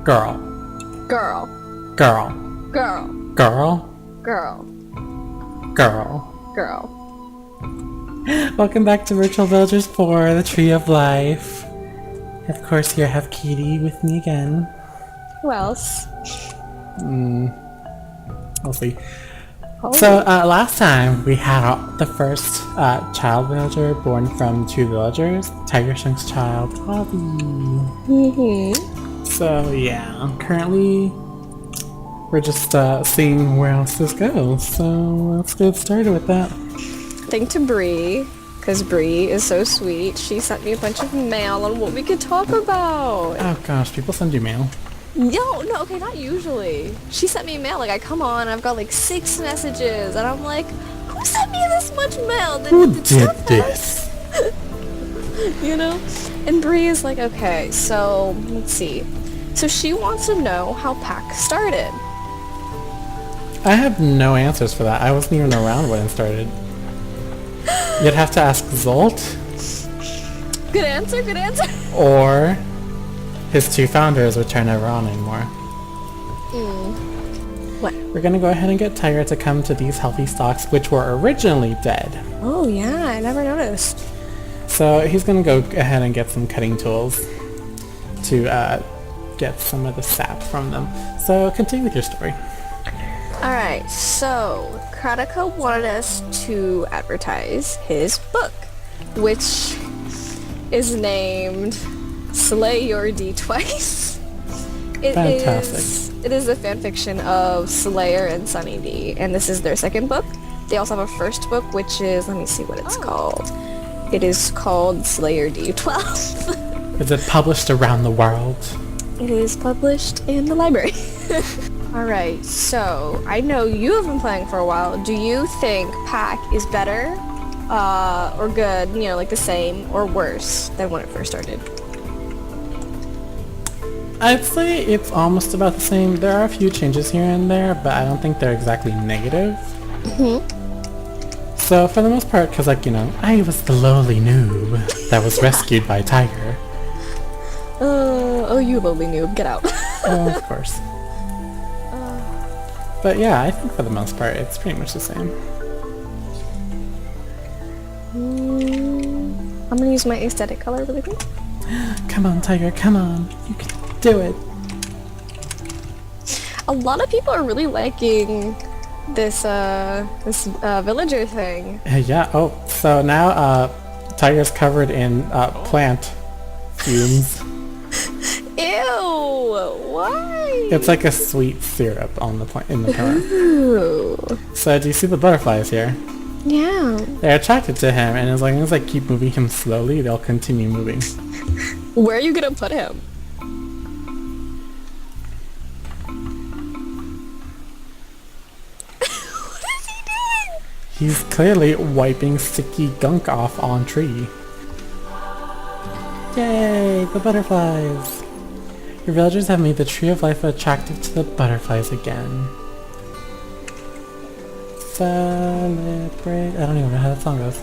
Girl. Girl. Girl. Girl. Girl. Girl. Girl. Girl. Welcome back to Virtual Villagers 4, the Tree of Life. Of course, here I have Katie with me again. Who else? We'll see. Oh. So, last time we had the first child villager born from two villagers, Tigershunk's child, Avi. So, yeah, currently we're just seeing where else this goes. So, let's get started with that. Thanks to Bree, because Bree is so sweet. She sent me a bunch of mail on what we could talk about. Oh gosh, people send you mail. No, okay, not usually. She sent me mail, like I come on, I've got like 6 messages, and I'm like, who sent me this much mail? Who did this? You know? And Bree is like, okay, so let's see. So she wants to know how PAC started. I have no answers for that. I wasn't even around when it started. You'd have to ask Zolt. Good answer, good answer. Or his two founders, which are never on anymore. What? We're gonna go ahead and get Tiger to come to these healthy stalks, which were originally dead. Oh yeah, I never noticed. So he's gonna go ahead and get some cutting tools to get some of the sap from them. So continue with your story. Alright, so Kratika wanted us to advertise his book, which is named Slay Your D Twice. Fantastic. It is a fanfiction of Slayer and Sunny D, and this is their second book. They also have a first book, which is, let me see what it's called. It is called Slayer D12. Is it published around the world? It is published in the library. Alright, so I know you have been playing for a while. Do you think PAC is better or good, you know, like the same, or worse than when it first started? I'd say it's almost about the same. There are a few changes here and there, but I don't think they're exactly negative. So for the most part, because like, you know, I was the lowly noob that was rescued by Tiger. Oh, you lowly noob, get out. Oh, of course. But yeah, I think for the most part, it's pretty much the same. I'm gonna use my aesthetic color really quick. Come on, Tiger, come on. You can do it. A lot of people are really liking this villager thing. Yeah, oh, so now Tiger's covered in plant fumes. Ew! Why? It's like a sweet syrup on the in the plant. Ooh. So do you see the butterflies here? Yeah. They're attracted to him, and as long as I keep moving him slowly, they'll continue moving. Where are you gonna put him? What is he doing? He's clearly wiping sticky gunk off on tree. Yay, the butterflies! Your villagers have made the Tree of Life attractive to the butterflies again. Celebrate... I don't even know how that song goes.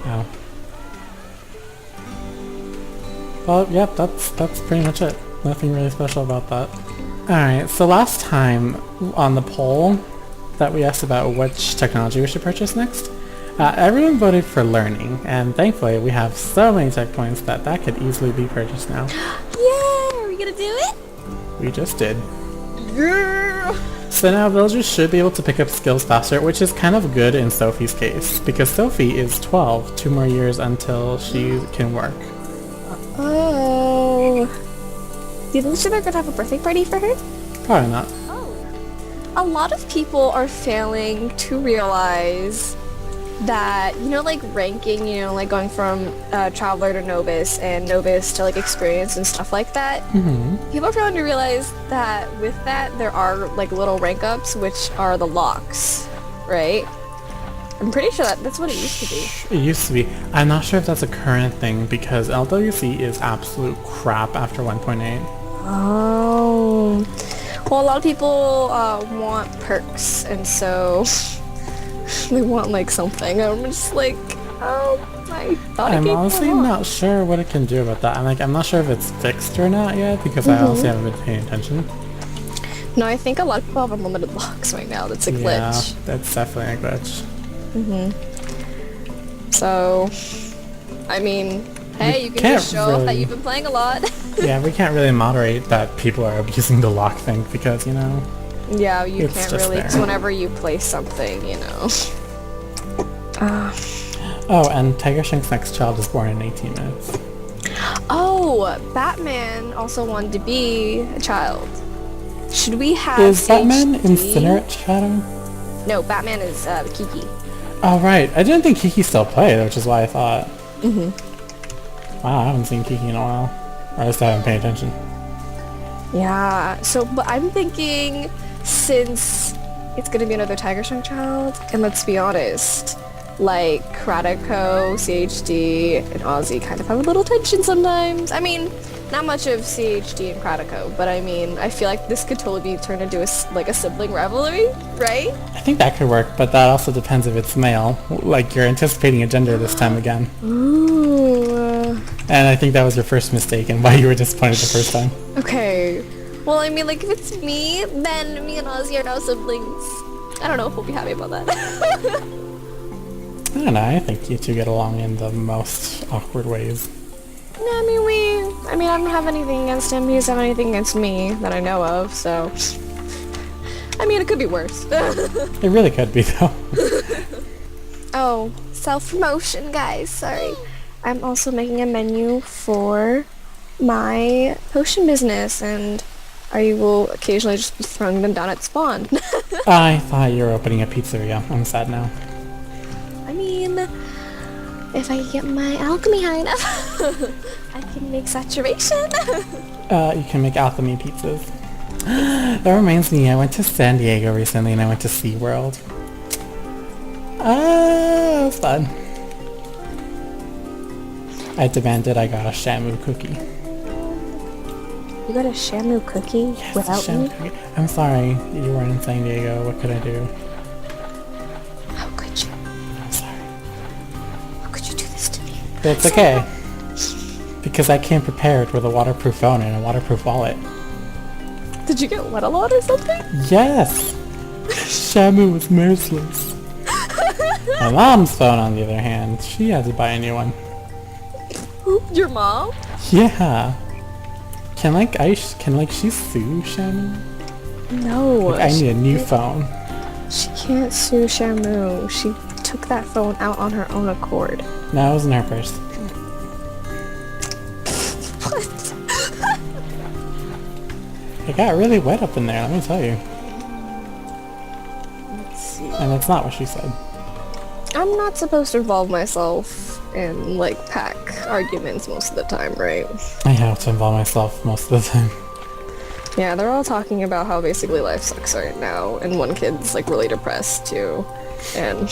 Oh. Well, yep, that's pretty much it. Nothing really special about that. Alright, so last time on the poll that we asked about which technology we should purchase next, everyone voted for learning, and thankfully we have so many tech points that could easily be purchased now. Yay! Are we gonna do it? We just did. Girl! So now villagers should be able to pick up skills faster, which is kind of good in Sophie's case, because Sophie is 12, 2 more years until she can work. Oh. Do you think they're gonna have a birthday party for her? Probably not. Oh. A lot of people are failing to realize that, you know, like ranking, you know, like going from Traveler to Novice and Novice to like Experience and stuff like that. People are failing to realize that with that there are like little rank ups, which are the locks, right? I'm pretty sure that's what it used to be. It used to be. I'm not sure if that's a current thing because LWC is absolute crap after 1.8. Oh. Well, a lot of people want perks, and so they want like something. I'm just like, I thought I'm it gave honestly more not sure what it can do about that. I'm not sure if it's fixed or not yet because I honestly haven't been paying attention. No, I think a lot of people have unlimited locks right now. That's a glitch. Yeah, that's definitely a glitch. So, I mean, hey, you can can't just show off that really- you've been playing a lot. Yeah, we can't really moderate that people are abusing the lock thing because, you know... Yeah, you It's can't just really, there. because whenever you play something, you know. Oh, and Tigershunk's next child is born in 18 minutes. Oh, Batman also wanted to be a child. Should we have Is Batman HD? Incinerate Shadow? No, Batman is Kiki. Oh, right. I didn't think Kiki still played, which is why I thought... Wow, I haven't seen Kiki in a while. Or at least I haven't paid attention. Yeah, so, but I'm thinking, since it's gonna be another Tigershunk child, and let's be honest, like, Kratiko, CHD, and Ozzy kind of have a little tension sometimes. I mean, not much of CHD and Kratiko, but I mean, I feel like this could totally be turned into a sibling rivalry, right? I think that could work, but that also depends if it's male. Like, you're anticipating a gender this time again. Ooh. And I think that was your first mistake and why you were disappointed the first time. Okay. Well, I mean, like, if it's me, then me and Ozzy are now siblings. I don't know if we'll be happy about that. I don't know, I think you two get along in the most awkward ways. No, I mean, I don't have anything against him. He doesn't have anything against me that I know of, so... I mean, it could be worse. It really could be, though. Oh, self-promotion, guys. Sorry. I'm also making a menu for my potion business, and I will occasionally just be throwing them down at spawn. I thought you were opening a pizzeria. I'm sad now. I mean, if I get my alchemy high enough, I can make saturation. You can make alchemy pizzas. That reminds me, I went to San Diego recently and I went to SeaWorld. It was fun. I demanded I got a Shamu cookie. You got a Shamu cookie Yes, without Shamu me? cookie. I'm sorry, you weren't in San Diego. What could I do? How could you? I'm sorry. How could you do this to me? It's okay. Because I came prepared with a waterproof phone and a waterproof wallet. Did you get wet a lot or something? Yes! Shamu was merciless. My mom's phone, on the other hand, she had to buy a new one. Your mom? Yeah. Can she sue Shamu? No. Like, I need a new phone. She can't sue Shamu. She took that phone out on her own accord. No, it was in her purse. What? It got really wet up in there, let me tell you. Let's see. And that's not what she said. I'm not supposed to involve myself in, like, pack arguments most of the time, right? I have to involve myself most of the time. Yeah, they're all talking about how basically life sucks right now, and one kid's, like, really depressed, too. And...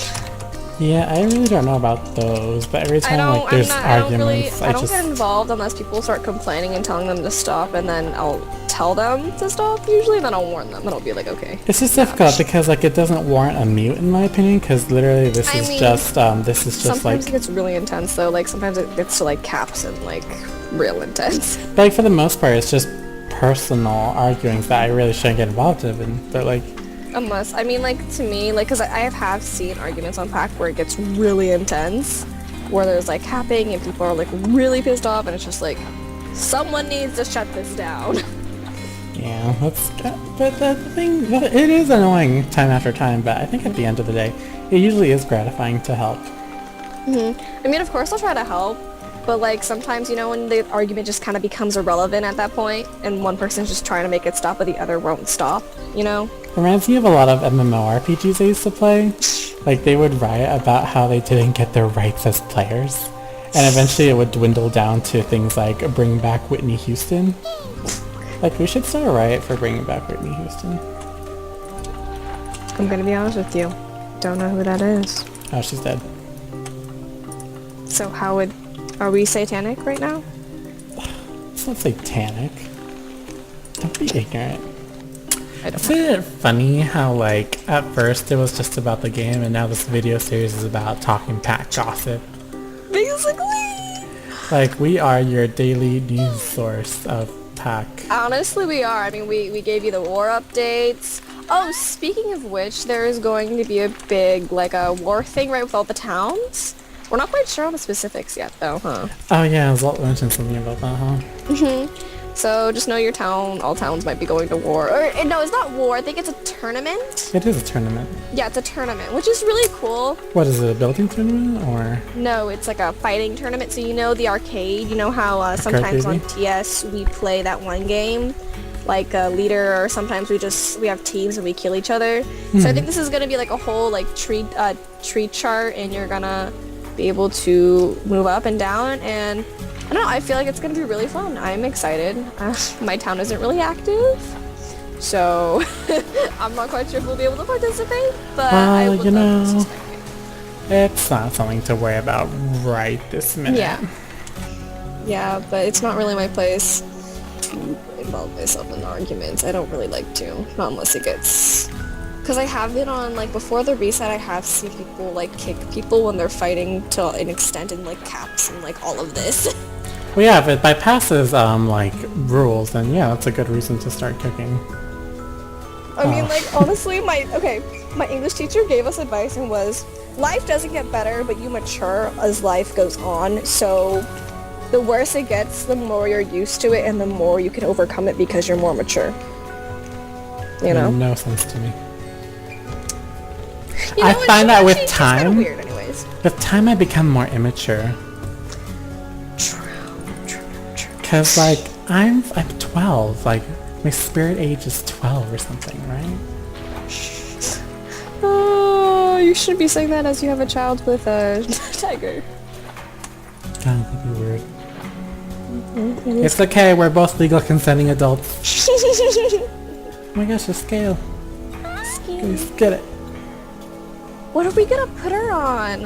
Yeah, I really don't know about those, but every time like there's arguments, I don't get involved unless people start complaining and telling them to stop, and then I'll tell them to stop usually, and then I'll warn them, and I'll be like, okay. It's just difficult because like it doesn't warrant a mute in my opinion, because literally this is just Sometimes like it gets really intense though, like sometimes it gets to like caps and like real intense. like for the most part it's just personal arguings that I really shouldn't get involved in, but like Unless, I mean, like, to me, like, because I have seen arguments on Pack where it gets really intense, where there's, like, capping and people are, like, really pissed off, and it's just like, someone needs to shut this down. yeah, but the thing, it is annoying time after time, but I think at the end of the day, it usually is gratifying to help. I mean, of course I'll try to help, but, like, sometimes, you know, when the argument just kind of becomes irrelevant at that point, and one person's just trying to make it stop, but the other won't stop, you know? Reminds me of a lot of MMORPGs I used to play. Like, they would riot about how they didn't get their rights as players. And eventually it would dwindle down to things like bring back Whitney Houston. Like, we should start a riot for bringing back Whitney Houston. I'm gonna be honest with you. Don't know who that is. Oh, she's dead. So how would... Are we satanic right now? It's not satanic. Don't be ignorant. I don't Isn't it funny how, like, at first it was just about the game, and now this video series is about talking pack gossip? Because basically. Like, we are your daily news source of pack. Honestly, we are. I mean, we gave you the war updates. Oh, speaking of which, there is going to be a big, like, a war thing, right, with all the towns? We're not quite sure on the specifics yet, though, huh? Oh yeah, Zolt mentioned something about that, huh? So just know your town, all towns might be going to war. Or, no, it's not war. I think it's a tournament. It is a tournament. Yeah, it's a tournament, which is really cool. What is it, a building tournament, or? No, it's like a fighting tournament. So you know the arcade? You know how sometimes on TS we play that one game? Like a leader, or sometimes we have teams and we kill each other. So I think this is going to be like a whole like tree chart, and you're going to be able to move up and down, and I don't know, I feel like it's going to be really fun. I'm excited. My town isn't really active, so I'm not quite sure if we'll be able to participate, but I would love to participate. It's not something to worry about right this minute. Yeah, but it's not really my place to involve myself in arguments. I don't really like to, not unless it gets... Because I have been on, like, before the reset, I have seen people, like, kick people when they're fighting to an extent in, like, caps and, like, all of this. Well, yeah, if it bypasses, like, rules, then yeah, that's a good reason to start cooking. I mean, like, honestly, my English teacher gave us advice and was, life doesn't get better, but you mature as life goes on, so the worse it gets, the more you're used to it, and the more you can overcome it because you're more mature. You know? No sense to me. You know, I find that with time, weird anyways. with time I become more immature. True. Cause like, I'm 12, like, my spirit age is 12 or something, right? Oh, you shouldn't be saying that as you have a child with a tiger. God, that'd be weird. It's okay, we're both legal consenting adults. Oh my gosh, the scale. Please, get it. What are we gonna put her on?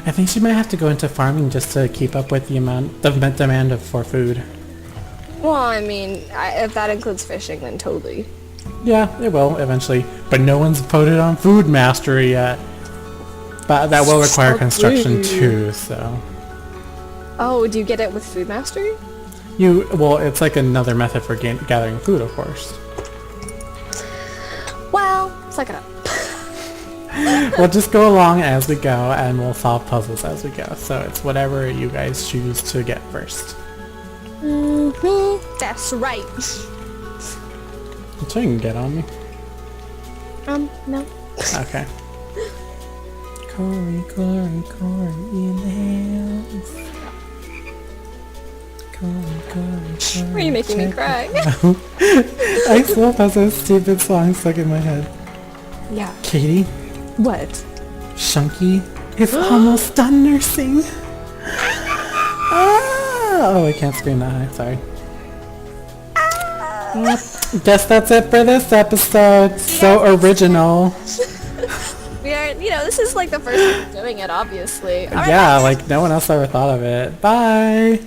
I think she might have to go into farming just to keep up with the demand for food. Well, I mean, if that includes fishing, then totally. Yeah, it will eventually, but no one's voted on food mastery yet. But that will require construction too, so. Oh, do you get it with food mastery? Well, it's like another method for gathering food, of course. Well, suck it up. We'll just go along as we go, and we'll solve puzzles as we go. So it's whatever you guys choose to get first. That's right. I'm sure you can get on me. No. Okay. Corey in the house. Corey. Why are you making me cry? I still have a stupid song stuck in my head. Yeah. Katie? What? Shunky is almost done nursing. Oh, I can't scream that high, sorry. Guess that's it for this episode. So original. We are, this is like the first time doing it, obviously. All right, Yeah, like no one else ever thought of it. Bye!